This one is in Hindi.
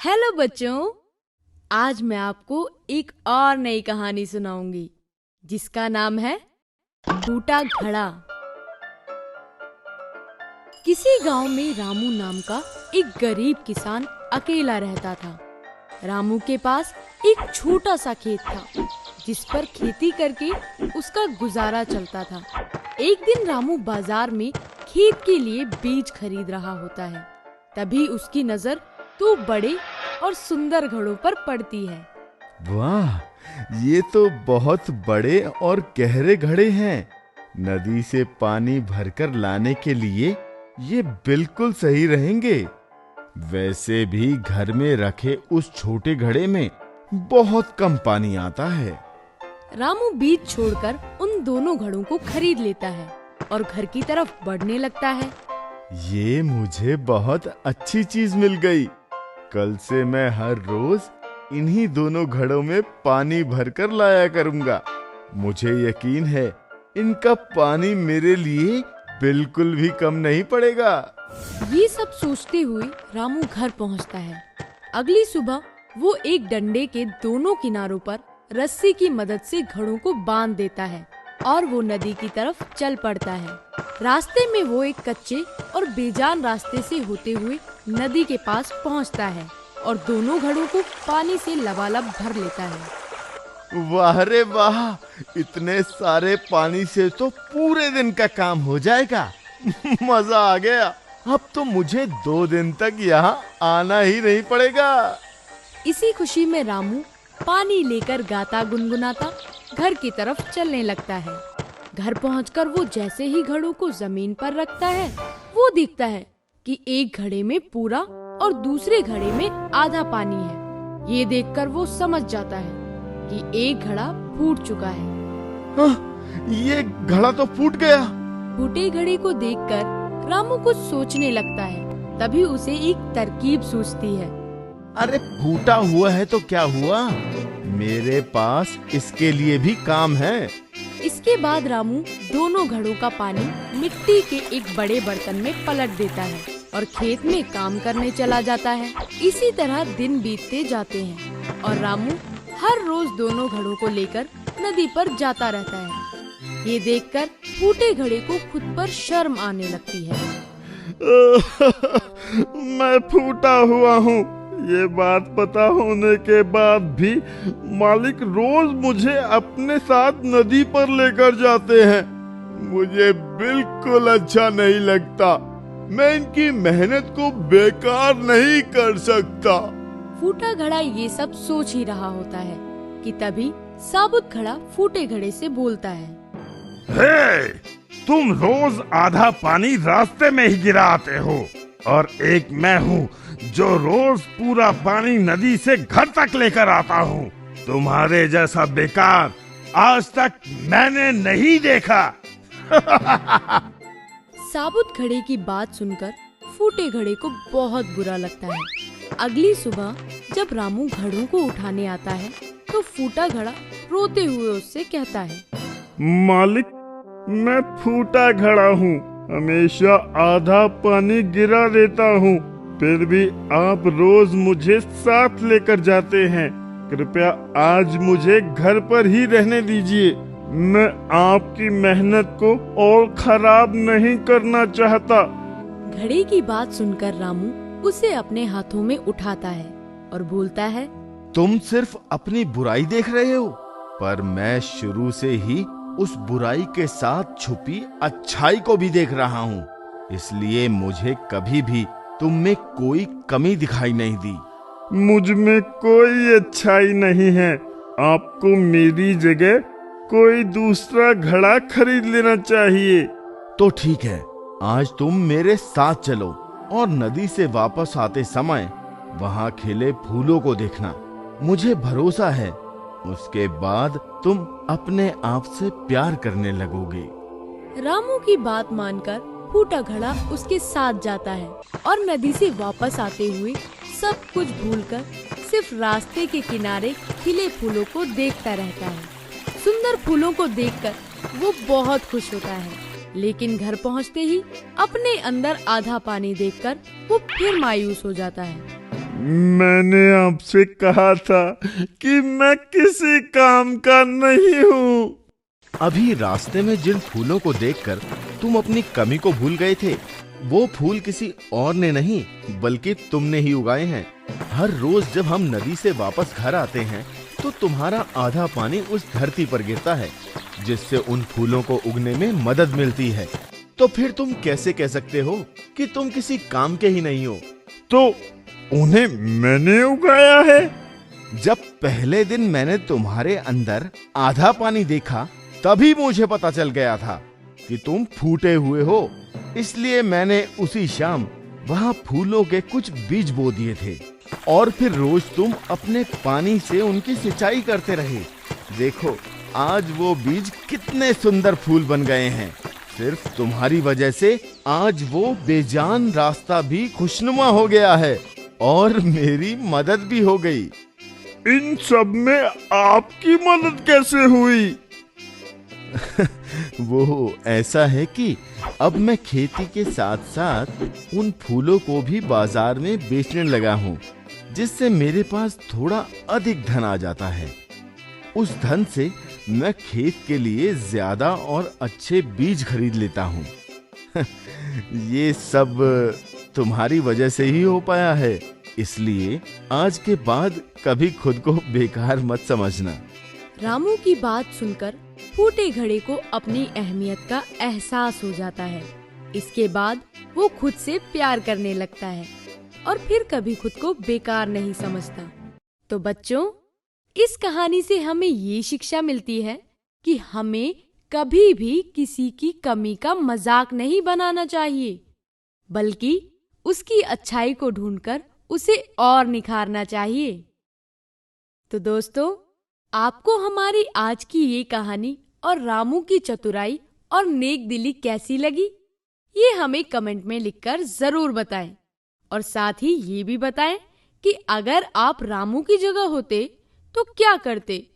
हेलो बच्चों, आज मैं आपको एक और नई कहानी सुनाऊंगी जिसका नाम है फूटा घड़ा। किसी गांव में रामू नाम का एक गरीब किसान अकेला रहता था। रामू के पास एक छोटा सा खेत था जिस पर खेती करके उसका गुजारा चलता था। एक दिन रामू बाजार में खेत के लिए बीज खरीद रहा होता है। तभी उसकी नजर दो बड़े और सुंदर घड़ों पर पड़ती है। वाह, ये तो बहुत बड़े और गहरे घड़े हैं। नदी से पानी भरकर लाने के लिए ये बिल्कुल सही रहेंगे। वैसे भी घर में रखे उस छोटे घड़े में बहुत कम पानी आता है। रामू बीज छोड़कर उन दोनों घड़ों को खरीद लेता है और घर की तरफ बढ़ने लगता है। ये मुझे बहुत अच्छी चीज मिल गई। कल से मैं हर रोज इन्हीं दोनों घड़ों में पानी भरकर लाया करूंगा। मुझे यकीन है इनका पानी मेरे लिए बिल्कुल भी कम नहीं पड़ेगा। ये सब सोचते हुए रामू घर पहुंचता है। अगली सुबह वो एक डंडे के दोनों किनारों पर रस्सी की मदद से घड़ों को बांध देता है और वो नदी की तरफ चल पड़ता है। रास्ते में वो एक कच्चे और बेजान रास्ते से होते हुए नदी के पास पहुंचता है और दोनों घड़ों को पानी से लबालब भर लेता है। वाह रे वाह, इतने सारे पानी से तो पूरे दिन का काम हो जाएगा। मजा आ गया। अब तो मुझे 2 दिन तक यहाँ आना ही नहीं पड़ेगा। इसी खुशी में रामू पानी लेकर गाता गुनगुनाता घर की तरफ चलने लगता है। घर पहुंचकर वो जैसे ही घड़ों को जमीन पर रखता है, वो देखता है कि एक घड़े में पूरा और दूसरे घड़े में आधा पानी है। ये देखकर वो समझ जाता है कि एक घड़ा फूट चुका है। ये घड़ा तो फूट गया। फूटे घड़े को देखकर रामू कुछ सोचने लगता है। तभी उसे एक तरकीब सूझती है। अरे फूटा हुआ है तो क्या हुआ, मेरे पास इसके लिए भी काम है। इसके बाद रामू दोनों घड़ों का पानी मिट्टी के एक बड़े बर्तन में पलट देता है और खेत में काम करने चला जाता है। इसी तरह दिन बीतते जाते हैं और रामू हर रोज दोनों घड़ों को लेकर नदी पर जाता रहता है। ये देखकर फूटे घड़े को खुद पर शर्म आने लगती है। मैं फूटा हुआ हूँ, ये बात पता होने के बाद भी मालिक रोज मुझे अपने साथ नदी पर लेकर जाते हैं। मुझे बिल्कुल अच्छा नहीं लगता। मैं इनकी मेहनत को बेकार नहीं कर सकता। फूटा घड़ा ये सब सोच ही रहा होता है कि तभी साबुत घड़ा फूटे घड़े से बोलता है। हे, तुम रोज आधा पानी रास्ते में ही गिराते हो और एक मैं हूँ जो रोज पूरा पानी नदी से घर तक लेकर आता हूँ। तुम्हारे जैसा बेकार आज तक मैंने नहीं देखा। साबुत घड़े की बात सुनकर फूटे घड़े को बहुत बुरा लगता है। अगली सुबह जब रामू घड़ों को उठाने आता है तो फूटा घड़ा रोते हुए उससे कहता है, मालिक, मैं फूटा घड़ा हूँ, हमेशा आधा पानी गिरा देता हूँ, फिर भी आप रोज मुझे साथ लेकर जाते हैं। कृपया आज मुझे घर पर ही रहने दीजिए। मैं आपकी मेहनत को और खराब नहीं करना चाहता। घड़े की बात सुनकर रामू उसे अपने हाथों में उठाता है और बोलता है, तुम सिर्फ अपनी बुराई देख रहे हो, पर मैं शुरू से ही उस बुराई के साथ छुपी अच्छाई को भी देख रहा हूँ। इसलिए मुझे कभी भी तुम में कोई कमी दिखाई नहीं दी। मुझ में कोई अच्छाई नहीं है। आपको मेरी जगह कोई दूसरा घड़ा खरीद लेना चाहिए। तो ठीक है, आज तुम मेरे साथ चलो और नदी से वापस आते समय वहाँ खिले फूलों को देखना। मुझे भरोसा है उसके बाद तुम अपने आप से प्यार करने लगोगे। रामू की बात मानकर फूटा घड़ा उसके साथ जाता है और नदी से वापस आते हुए सब कुछ भूलकर सिर्फ रास्ते के किनारे खिले फूलों को देखता रहता है। सुंदर फूलों को देखकर वो बहुत खुश होता है, लेकिन घर पहुंचते ही अपने अंदर आधा पानी देखकर वो फिर मायूस हो जाता है। मैंने आपसे कहा था कि मैं किसी काम का नहीं हूँ। अभी रास्ते में जिन फूलों को देखकर तुम अपनी कमी को भूल गए थे, वो फूल किसी और ने नहीं बल्कि तुमने ही उगाए हैं। हर रोज जब हम नदी से वापस घर आते हैं तो तुम्हारा आधा पानी उस धरती पर गिरता है, जिससे उन फूलों को उगने में मदद मिलती है। तो फिर तुम कैसे कह सकते हो कि तुम किसी काम के ही नहीं हो? तो उन्हें मैंने उगाया है। जब पहले दिन मैंने तुम्हारे अंदर आधा पानी देखा, तभी मुझे पता चल गया था कि तुम फूटे हुए हो। इसलिए मैंने उसी शाम वहां फूलों के कुछ बीज बो दिए थे और फिर रोज तुम अपने पानी से उनकी सिंचाई करते रहे। देखो, आज वो बीज कितने सुंदर फूल बन गए हैं। सिर्फ तुम्हारी वजह से आज वो बेजान रास्ता भी खुशनुमा हो गया है और मेरी मदद भी हो गई। इन सब में आपकी मदद कैसे हुई? वो ऐसा है कि अब मैं खेती के साथ साथ उन फूलों को भी बाजार में बेचने लगा हूँ, जिससे मेरे पास थोड़ा अधिक धन आ जाता है। उस धन से मैं खेत के लिए ज्यादा और अच्छे बीज खरीद लेता हूँ। ये सब तुम्हारी वजह से ही हो पाया है, इसलिए आज के बाद कभी खुद को बेकार मत समझना। रामू की बात सुनकर फूटे घड़े को अपनी अहमियत का एहसास हो जाता है। इसके बाद वो खुद से प्यार करने लगता है और फिर कभी खुद को बेकार नहीं समझता। तो बच्चों, इस कहानी से हमें ये शिक्षा मिलती है कि हमें कभी भी किसी की कमी का मजाक नहीं बनाना चाहिए, बल्कि उसकी अच्छाई को ढूंढकर उसे और निखारना चाहिए। तो दोस्तों, आपको हमारी आज की ये कहानी और रामू की चतुराई और नेक दिली कैसी लगी? ये हमें कमेंट में लिखकर जरूर बताएं और साथ ही ये भी बताएं कि अगर आप रामू की जगह होते तो क्या करते।